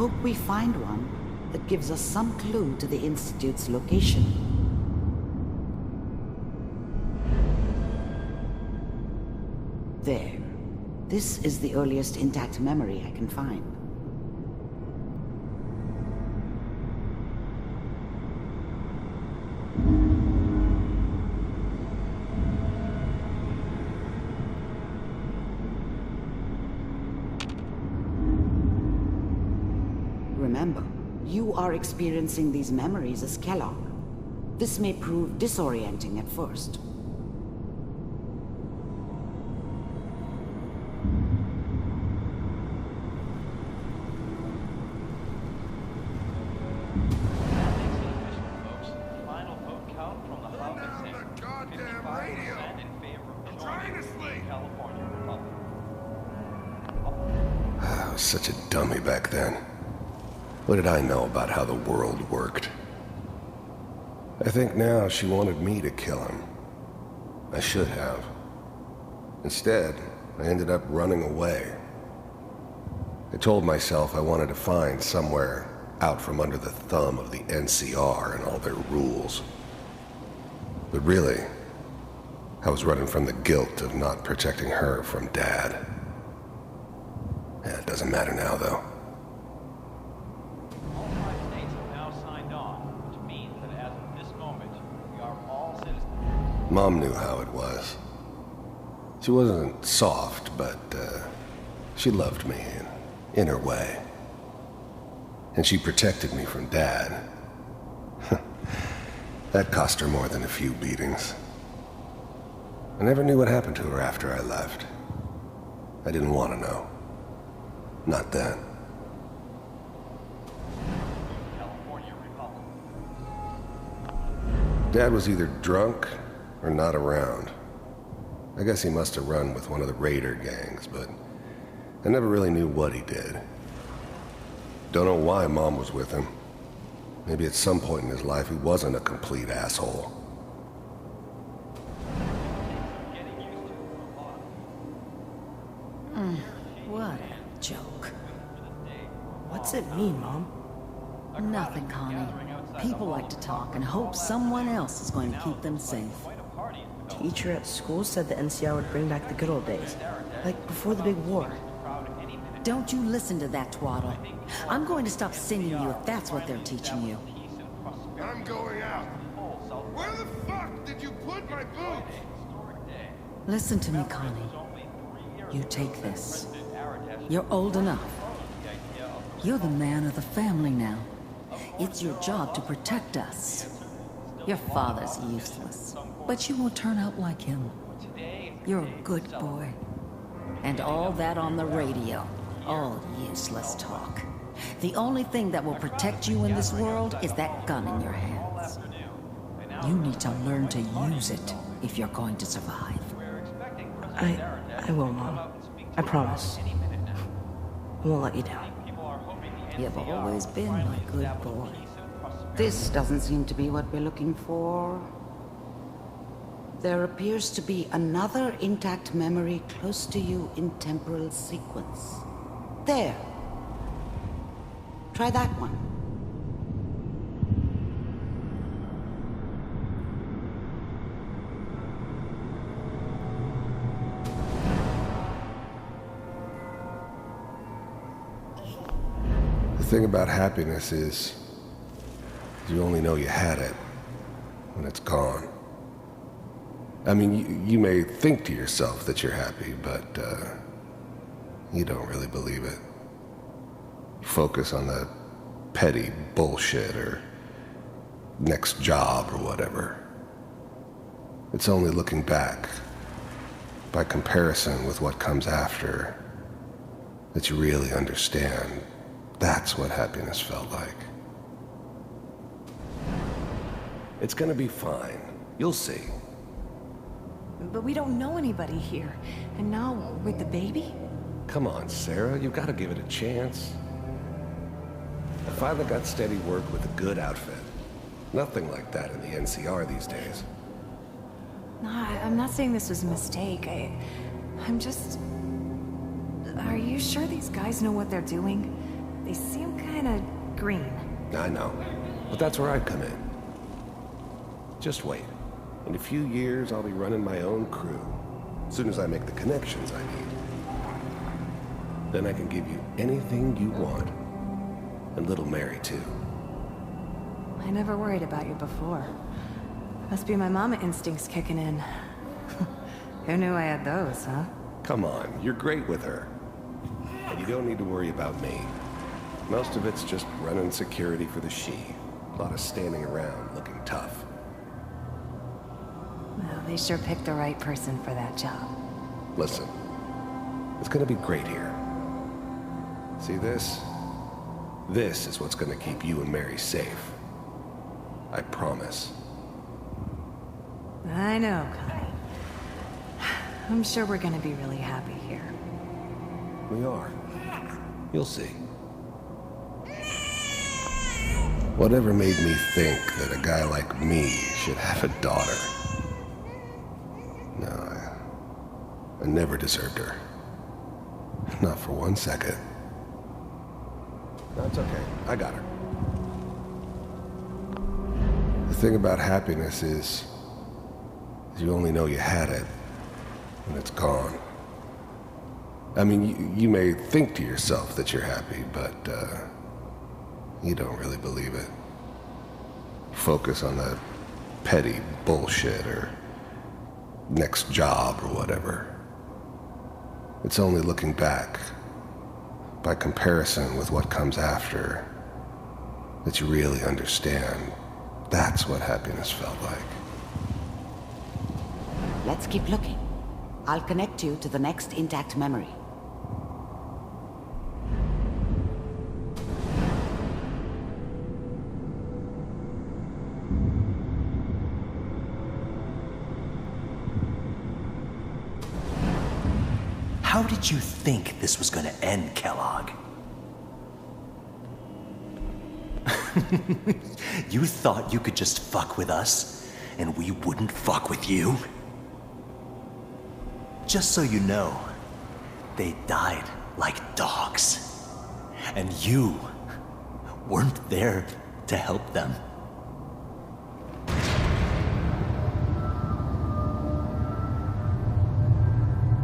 hope we find one that gives us some clue to the Institute's location. There. This is the earliest intact memory I can find. Remember, you are experiencing these memories as Kellogg. This may prove disorienting at first. Such a dummy back then. What did I know about how the world worked? I think now she wanted me to kill him. I should have. Instead, I ended up running away. I told myself I wanted to find somewhere out from under the thumb of the NCR and all their rules. But really, I was running from the guilt of not protecting her from Dad. Yeah, it doesn't matter now, though. All 5 states have now signed on, which means that as of this moment, we are all citizens. Mom knew how it was. She wasn't soft, but she loved me in her way. And she protected me from Dad. That cost her more than a few beatings. I never knew what happened to her after I left. I didn't want to know. Not then. California Republic. Dad was either drunk or not around. I guess he must have run with one of the raider gangs, but I never really knew what he did. Don't know why Mom was with him. Maybe at some point in his life he wasn't a complete asshole. What a joke. What's it mean, Mom? Nothing, Connie. People like to talk and hope someone else is going to keep them safe. Teacher at school said the NCR would bring back the good old days, like before the big war. Don't you listen to that twaddle. I'm going to stop singing you if that's what they're teaching you. I'm going out. Where the fuck did you put my boots? Listen to me, Connie. You take this. You're old enough. You're the man of the family now. It's your job to protect us. Your father's useless, but you won't turn out like him. You're a good boy. And all that on the radio, all useless talk. The only thing that will protect you in this world is that gun in your hands. You need to learn to use it if you're going to survive. I will, Mom. I promise. I won't let you down. You've always been my good boy. This doesn't seem to be what we're looking for. There appears to be another intact memory close to you in temporal sequence. There. Try that one. The thing about happiness is, you only know you had it when it's gone. I mean, you may think to yourself that you're happy, but you don't really believe it. You focus on the petty bullshit or next job or whatever. It's only looking back, by comparison with what comes after, that you really understand. That's what happiness felt like. It's gonna be fine. You'll see. But we don't know anybody here. And now, with the baby? Come on, Sarah, you've got to give it a chance. I finally got steady work with a good outfit. Nothing like that in the NCR these days. No, I'm not saying this was a mistake. I'm just... Are you sure these guys know what they're doing? They seem kinda green. I know, but that's where I come in. Just wait. In a few years, I'll be running my own crew. As soon as I make the connections I need. Then I can give you anything you want. And little Mary, too. I never worried about you before. Must be my mama instincts kicking in. Who knew I had those, huh? Come on, you're great with her. And you don't need to worry about me. Most of it's just running security for the she. A lot of standing around looking tough. Well, they sure picked the right person for that job. Listen, it's gonna be great here. See this? This is what's gonna keep you and Mary safe. I promise. I know, Connie. I'm sure we're gonna be really happy here. We are. You'll see. Whatever made me think that a guy like me should have a daughter? No, I never deserved her. Not for 1 second. No, it's okay. I got her. The thing about happiness is you only know you had it when it's gone. I mean, you may think to yourself that you're happy, but you don't really believe it. Focus on that petty bullshit or next job or whatever. It's only looking back, by comparison with what comes after, that you really understand. That's what happiness felt like. Let's keep looking. I'll connect you to the next intact memory. How did you think this was gonna end, Kellogg? You thought you could just fuck with us, and we wouldn't fuck with you? Just so you know, they died like dogs. And you weren't there to help them.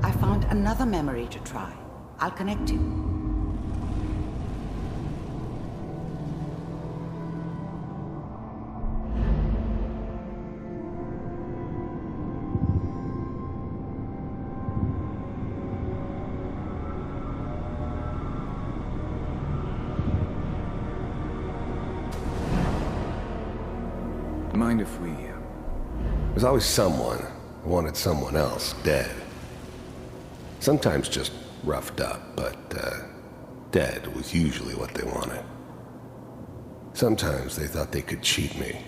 I found another memory to try. I'll connect you. Mind if we... There's always someone who wanted someone else dead. Sometimes just roughed up, but dead was usually what they wanted. Sometimes they thought they could cheat me.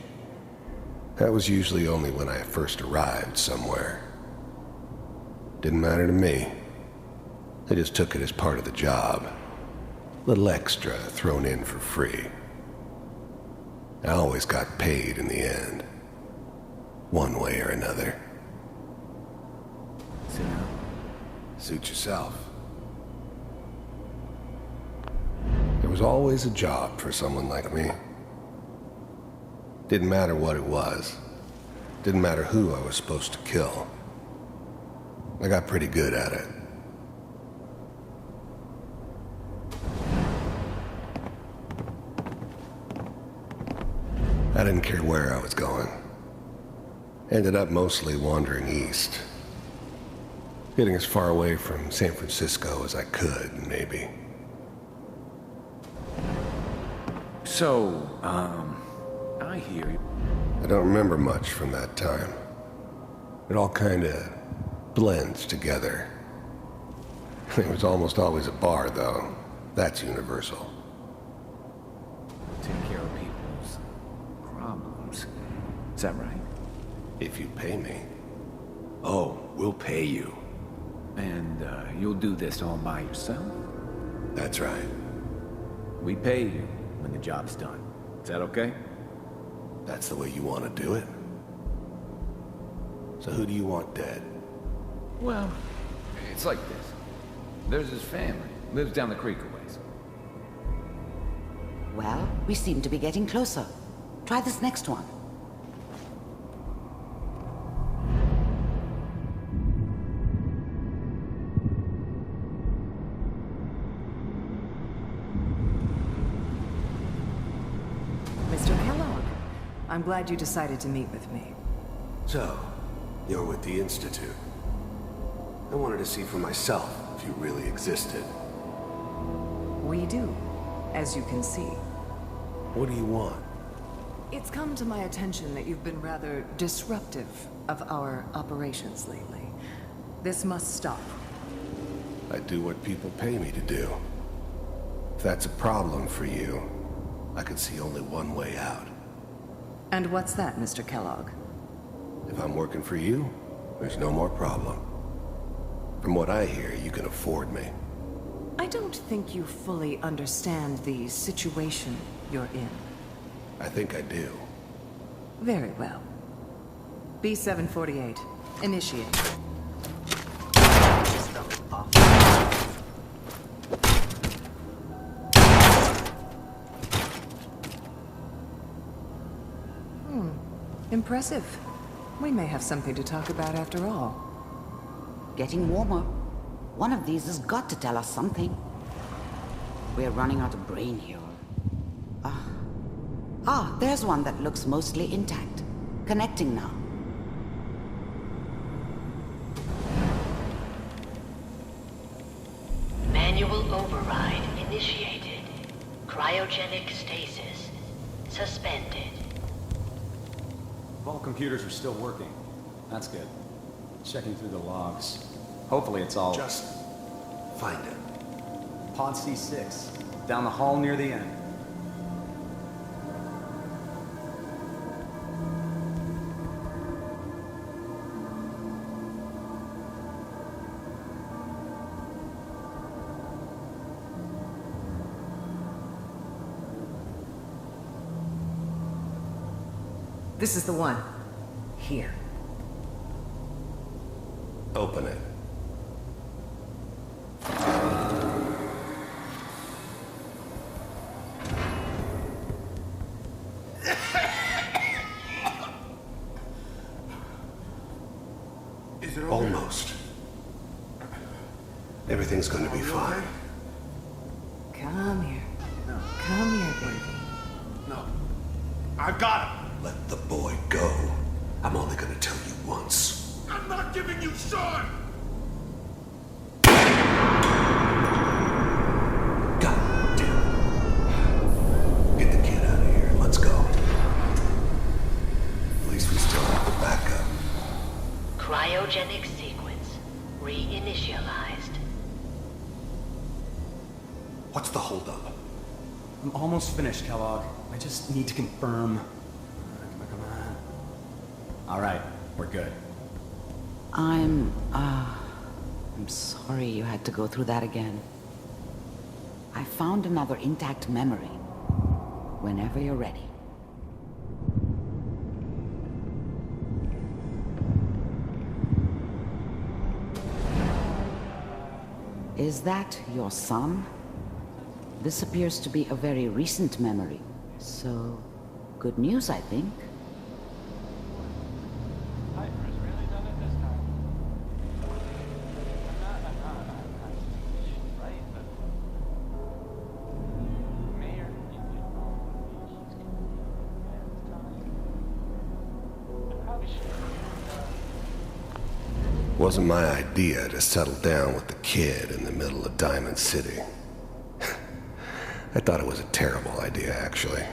That was usually only when I first arrived somewhere. Didn't matter to me. They just took it as part of the job. Little extra thrown in for free. I always got paid in the end. One way or another. Sit down. Suit yourself. There was always a job for someone like me. Didn't matter what it was. Didn't matter who I was supposed to kill. I got pretty good at it. I didn't care where I was going. Ended up mostly wandering east. Getting as far away from San Francisco as I could, maybe. So, I hear you. I don't remember much from that time. It all kinda blends together. There was almost always a bar, though. That's universal. Take care of people's problems. Is that right? If you pay me. Oh, we'll pay you. And you'll do this all by yourself? That's right. We pay you when the job's done. Is that okay? That's the way you want to do it? So who do you want dead? Well, it's like this. There's his family. Lives down the creek a ways. Well, we seem to be getting closer. Try this next one. Mr. Kellogg, I'm glad you decided to meet with me. So, you're with the Institute. I wanted to see for myself if you really existed. We do, as you can see. What do you want? It's come to my attention that you've been rather disruptive of our operations lately. This must stop. I do what people pay me to do. If that's a problem for you, I could see only one way out. And what's that, Mr. Kellogg? If I'm working for you, there's no more problem. From what I hear, you can afford me. I don't think you fully understand the situation you're in. I think I do. Very well. B-748, initiate. Impressive. We may have something to talk about after all. Getting warmer. One of these has got to tell us something. We're running out of brain here. There's one that looks mostly intact. Connecting now. Manual override initiated. Cryogenic stasis suspended. All computers are still working. That's good. Checking through the logs. Hopefully it's all... Just find it. Pod C6. Down the hall near the end. This is the one. Here. Open it. Is it over? Almost. Everything's going to be fine. Come here. Come here, baby. No. I've got him. Let the boy go. I'm only going to tell you once. I'm not giving you Sean! God damn. Get the kid out of here. Let's go. At least we still have the backup. Cryogenic sequence reinitialized. What's the holdup? I'm almost finished, Kellogg. I just need to confirm. Come on. All right, we're good. I'm sorry you had to go through that again. I found another intact memory. Whenever you're ready. Is that your son? This appears to be a very recent memory, so good news, I think. Piper's really done it this time. Right, but Mayor, she's how is she? Wasn't my idea to settle down with the kid in the middle of Diamond City. I thought it was a terrible idea, actually.